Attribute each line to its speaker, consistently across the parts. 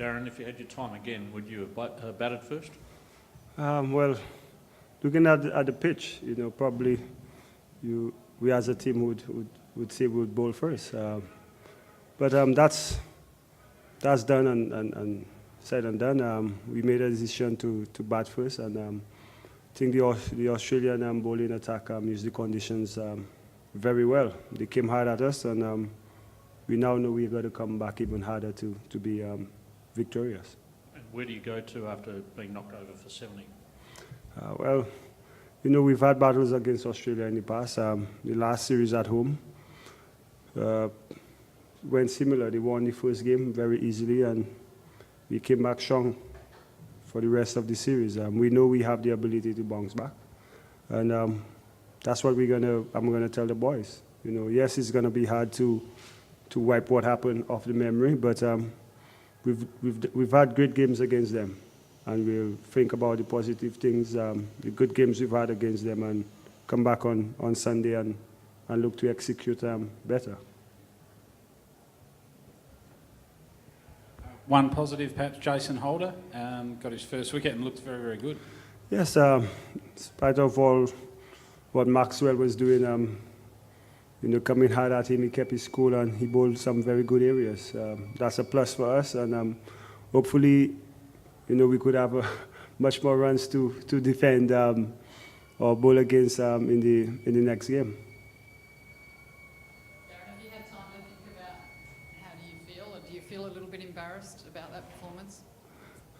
Speaker 1: Darren, if you had your time again, would you have batted first?
Speaker 2: Well, looking at the pitch, probably we as a team would say we would bowl first. But that's done and said and done. We made a decision to bat first, and I think the Australian bowling attack used the conditions very well. They came hard at us, and we now know we've got to come back even harder to be victorious.
Speaker 1: And where do you go to after being knocked over for 70?
Speaker 2: Well, we've had battles against Australia in the past. The last series at home went similar. They won the first game very easily, and we came back strong for the rest of the series. We know we have the ability to bounce back, and that's what I'm gonna tell the boys. Yes, it's gonna be hard to wipe what happened off the memory, but we've had great games against them, and we'll think about the positive things, the good games we've had against them, and come back on Sunday and look to execute better.
Speaker 3: One positive, perhaps Jason Holder got his first wicket and looked very, very good.
Speaker 2: Yes, in spite of all what Maxwell was doing, coming hard at him, he kept his cool and he bowled some very good areas. That's a plus for us, and hopefully, we could have much more runs to defend or bowl against in the next game.
Speaker 4: Darren, have you had time to think about how do you feel, or do you feel a little bit embarrassed about that performance?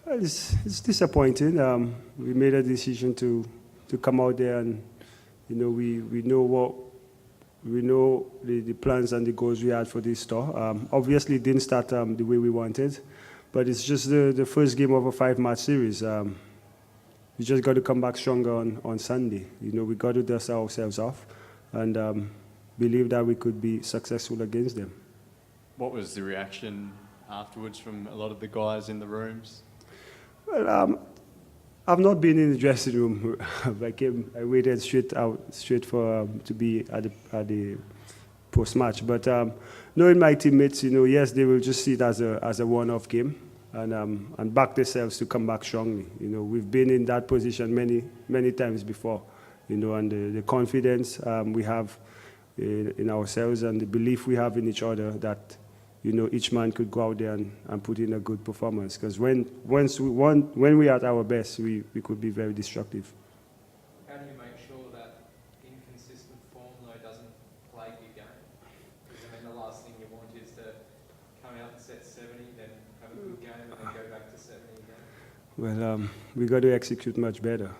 Speaker 2: Well, it's disappointing. We made a decision to come out there, and we know the plans and the goals we had for this tour. Obviously, it didn't start the way we wanted, but it's just the first game of a 5-match series. We just got to come back stronger on Sunday. We got to dust ourselves off and believe that we could be successful against them.
Speaker 5: What was the reaction afterwards from a lot of the guys in the rooms?
Speaker 2: Well, I've not been in the dressing room. I waited straight for to be at the post-match. But knowing my teammates, yes, they will just see it as a one-off game and back themselves to come back strongly. We've been in that position many times before. And the confidence we have in ourselves and the belief we have in each other that each man could go out there and put in a good performance. Because when we're at our best, we could be very destructive.
Speaker 6: How do you make sure that inconsistent form, though, doesn't plague your game? Because the last thing you want is to come out and set 70, then have a good game, and then go back to 70 again.
Speaker 2: Well, we got to execute much better.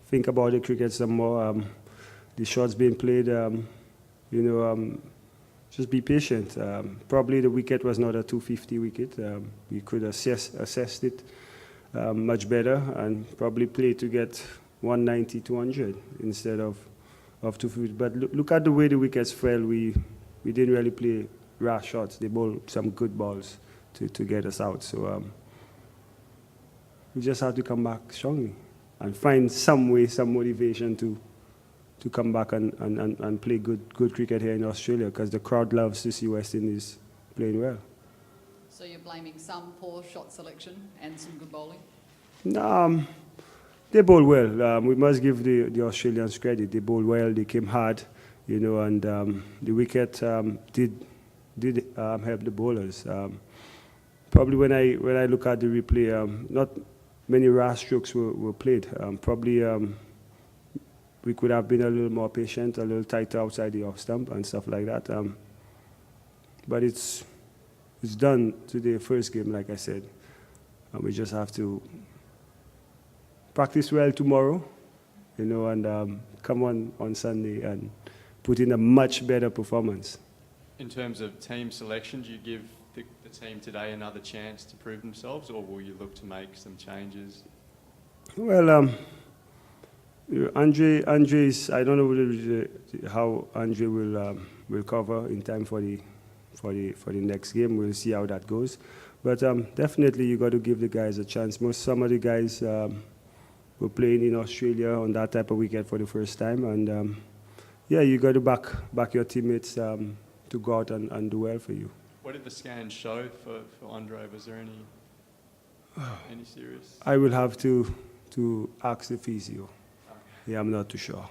Speaker 2: Think about the cricket some more. The shots being played, just be patient. Probably the wicket was not a 250 wicket. We could assessed it much better and probably play to get 190, 200 instead of 250. But look at the way the wickets fell. We didn't really play rash shots. They bowled some good balls to get us out. So we just have to come back strongly and find some way, some motivation to come back and play good cricket here in Australia, because the crowd loves to see West Indies playing well.
Speaker 4: So you're blaming some poor shot selection and some good bowling?
Speaker 2: They bowl well. We must give the Australians credit. They bowled well. They came hard, and the wicket did help the bowlers. Probably when I look at the replay, not many rash strokes were played. Probably. We could have been a little more patient, a little tighter outside the off stump and stuff like that. But it's done today, first game, like I said. And we just have to practice well tomorrow, and come on Sunday and put in a much better performance.
Speaker 5: In terms of team selection, do you give the team today another chance to prove themselves, or will you look to make some changes?
Speaker 2: Well, Andre's. I don't know how Andre will cover in time for the next game. We'll see how that goes. But definitely you got to give the guys a chance. Some of the guys were playing in Australia on that type of wicket for the first time, and you got to back your teammates to go out and do well for you.
Speaker 5: What did the scans show for Andre? Was there any serious?
Speaker 2: I will have to ask the physio. Yeah, I'm not too sure.